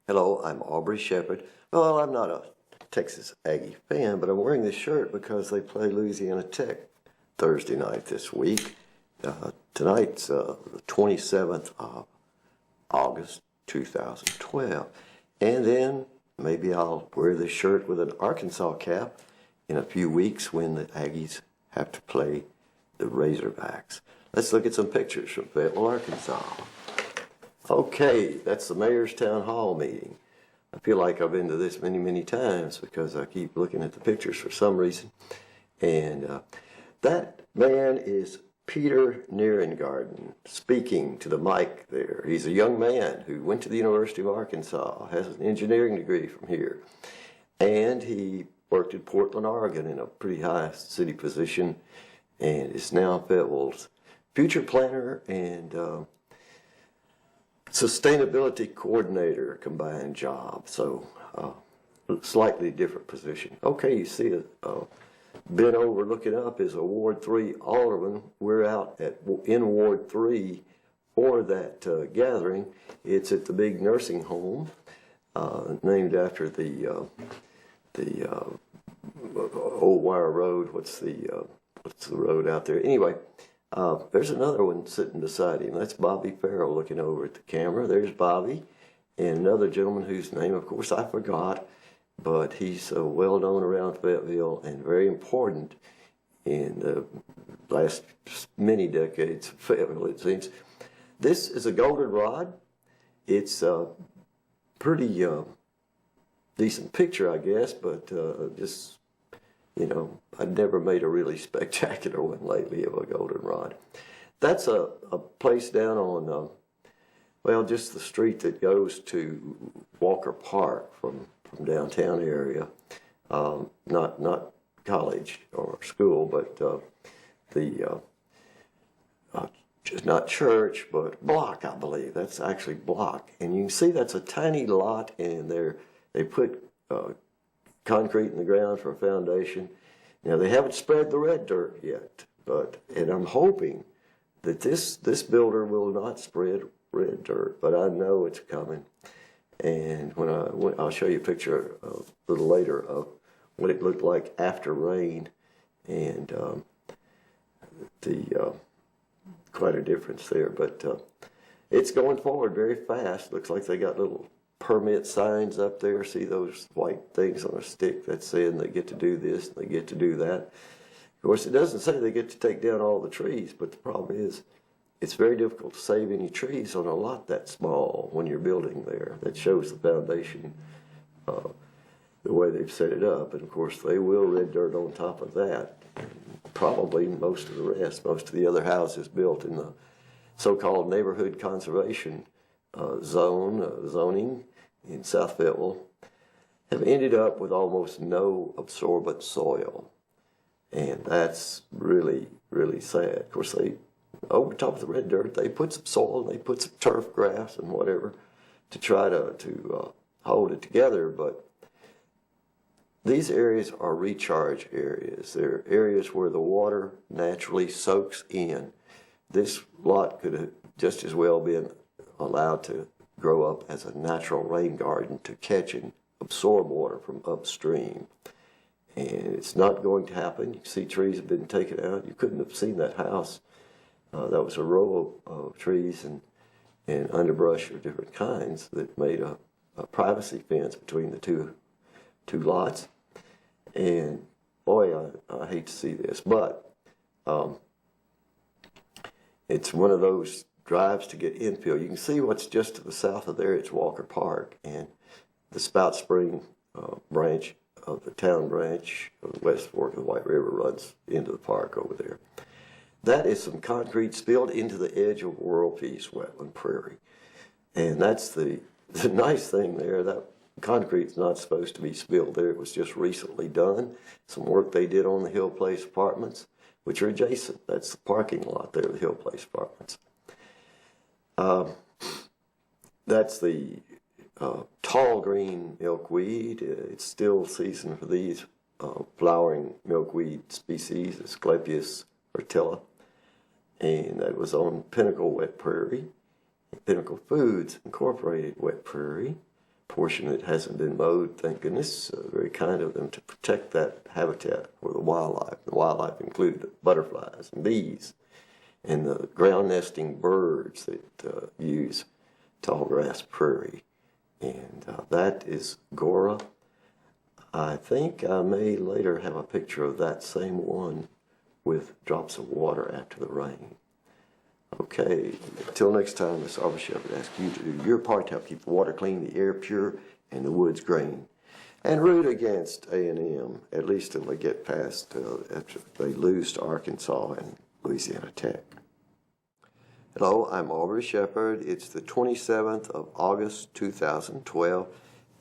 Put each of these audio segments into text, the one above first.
Hello, I'm Aubrey Shepard. Well, I'm not a Texas Aggie fan, but I'm wearing this shirt because they play Louisiana Tech Thursday night this week. Tonight's the 27th of August, 2012. And then maybe I'll wear this shirt with an Arkansas cap in a few weeks when the Aggies have to play the Razorbacks. Let's look at some pictures from Fayetteville, Arkansas. Okay, that's the mayor's town hall meeting. I feel like I've been to this many times because I keep looking at the pictures for some reason. And that man is Peter Nierengarten speaking to the mic there. He's a young man who went to the University of Arkansas, has an engineering degree from here, and he worked in Portland, Oregon in a pretty high city position and is now Fayetteville's future planner and sustainability coordinator combined job, so slightly different position. Okay, you see it bent over looking up is a Ward 3 alderman. We're out in Ward 3 for that gathering. It's at the big nursing home named after the Old Wire Road. What's the road out there? Anyway, there's another one sitting beside him. That's Bobby Farrell looking over at the camera. There's Bobby, and another gentleman whose name, of course, I forgot, but he's well known around Fayetteville and very important in the last many decades of Fayetteville, it seems. This is a goldenrod. It's a pretty decent picture, I guess, but just, you know, I've never made a really spectacular one lately of a goldenrod. That's a place down on, well, just the street that goes to Walker Park from downtown area. Not college or school, but just not church, but block, I believe. That's actually block. And you can see that's a tiny lot, and they put concrete in the ground for a foundation. Now, they haven't spread the red dirt yet, and I'm hoping that this builder will not spread red dirt, but I know it's coming. And I'll show you a picture a little later of what it looked like after rain, and quite a difference there. But it's going forward very fast. Looks like they got little permit signs up there. See those white things on a stick that's saying they get to do this and they get to do that. Of course, it doesn't say they get to take down all the trees, but the problem is it's very difficult to save any trees on a lot that small when you're building there. That shows the foundation, the way they've set it up. And of course, they will red dirt on top of that. Probably most of the rest, most of the other houses built in the so-called neighborhood conservation zoning in South Fayetteville have ended up with almost no absorbent soil. And that's really, really sad. Of course, over top of the red dirt, they put some soil, they put some turf grass and whatever to try to hold it together. But these areas are recharge areas. They're areas where the water naturally soaks in. This lot could have just as well been allowed to grow up as a natural rain garden to catch and absorb water from upstream. And it's not going to happen. You can see trees have been taken out. You couldn't have seen that house. That was a row of trees and underbrush of different kinds that made a privacy fence between the two lots. And boy, I hate to see this, but it's one of those drives to get infill. You can see what's just to the south of there. It's Walker Park, and the Spout Spring branch of the town branch of the West Fork of the White River runs into the park over there. That is some concrete spilled into the edge of World Peace Wetland Prairie. And that's the nice thing there. That concrete's not supposed to be spilled there. It was just recently done. Some work they did on the Hill Place Apartments, which are adjacent. That's the parking lot there, the Hill Place Apartments. That's the tall green milkweed. It's still season for these flowering milkweed species, Asclepias ortilla. And that was on Pinnacle Wet Prairie, Pinnacle Foods Incorporated Wet Prairie, portion that hasn't been mowed. Thank goodness. Very kind of them to protect that habitat for the wildlife. The wildlife include butterflies and bees and the ground nesting birds that use tall grass prairie. And that is Gora. I think I may later have a picture of that same one with drops of water after the rain. Okay, until next time, this Arbor Shepherd asks you to do your part to help keep the water clean, the air pure, and the woods green. And root against A&M, at least until they get past, after they lose to Arkansas and Louisiana Tech. Hello, I'm Arbor Shepherd. It's the 27th of August, 2012,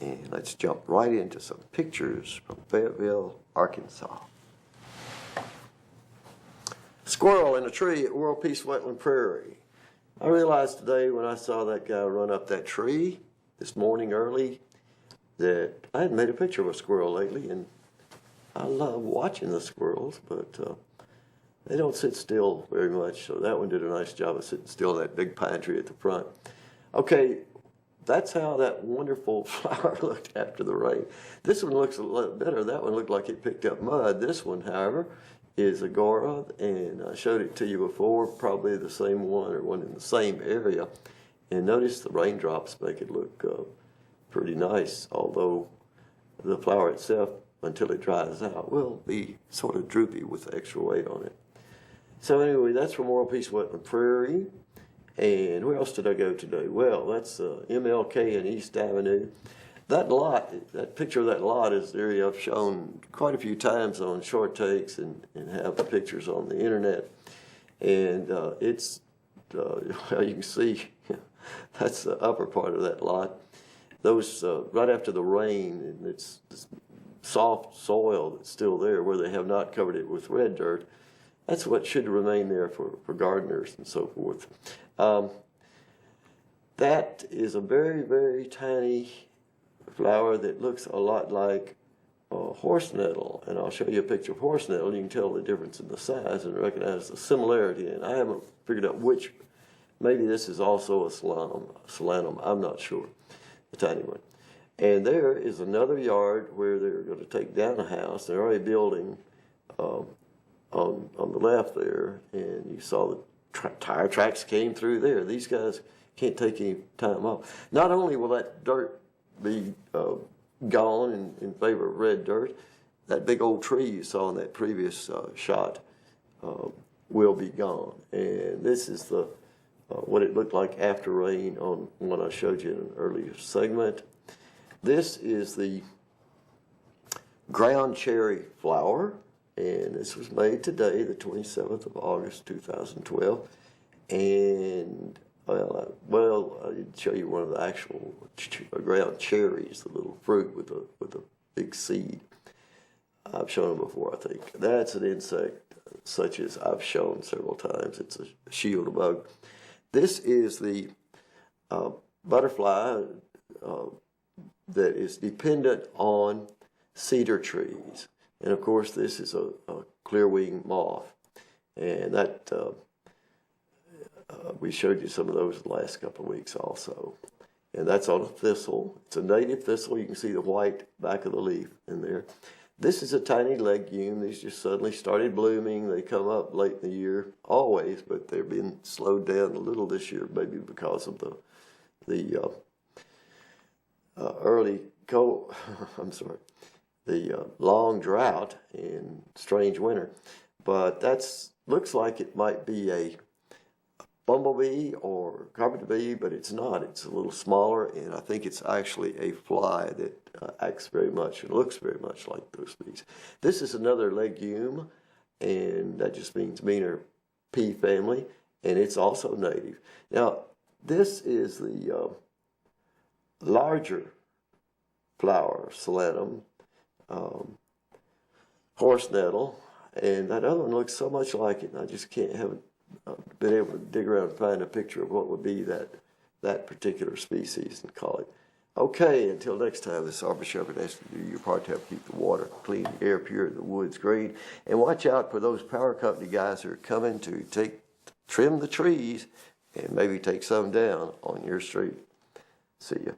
and let's jump right into some pictures from Fayetteville, Arkansas. Squirrel in a tree at World Peace Wetland Prairie. I realized today when I saw that guy run up that tree this morning early that I hadn't made a picture of a squirrel lately, and I love watching the squirrels, but they don't sit still very much, so that one did a nice job of sitting still in that big pine tree at the front. Okay, that's how that wonderful flower looked after the rain. This one looks a lot better. That one looked like it picked up mud. This one, however, is Agora, and I showed it to you before, probably the same one or one in the same area. And notice the raindrops make it look pretty nice, although the flower itself, until it dries out, will be sort of droopy with extra weight on it. So anyway, that's from World Peace Wetland Prairie. And where else did I go today? Well, that's MLK and East Avenue. That lot, that picture of that lot is the area I've shown quite a few times on short takes and have the pictures on the internet. And it's, you can see, that's the upper part of that lot. Those, right after the rain, and it's this soft soil that's still there where they have not covered it with red dirt. That's what should remain there for gardeners and so forth. That is a very, very tiny flower that looks a lot like horse nettle, and I'll show you a picture of horse nettle. You can tell the difference in the size and recognize the similarity. And I haven't figured out which. Maybe this is also a solanum. I'm not sure. A tiny one. And there is another yard where they're going to take down a house. They're already building on the left there, and you saw the tire tracks came through there. These guys can't take any time off. Not only will that dirt be gone in favor of red dirt, that big old tree you saw in that previous shot will be gone. And this is the what it looked like after rain on one I showed you in an earlier segment. This is the ground cherry flower, and this was made today, the 27th of August, 2012. And I'll show you one of the actual ground cherries, the little fruit with a big seed. I've shown them before, I think. That's an insect such as I've shown several times. It's a shield bug. This is the butterfly that is dependent on cedar trees. And of course, this is a clear-winged moth. And that we showed you some of those the last couple of weeks also. And that's on a thistle. It's a native thistle. You can see the white back of the leaf in there. This is a tiny legume. These just suddenly started blooming. They come up late in the year, always, but they're being slowed down a little this year, maybe because of the early cold, the long drought and strange winter. But that's looks like it might be a bumblebee or carpenter bee, but it's not. It's a little smaller, and I think it's actually a fly that acts very much and looks very much like those bees. This is another legume, and that just means meaner pea family, and it's also native. Now, this is the larger flower, solanum, horse nettle, and that other one looks so much like it, and I just haven't been able to dig around and find a picture of what would be that particular species and call it. Okay, until next time, this Arbor Shepherd has to do your part to help keep the water clean, the air pure, the woods green, and watch out for those power company guys who are coming to trim the trees and maybe take some down on your street. See ya.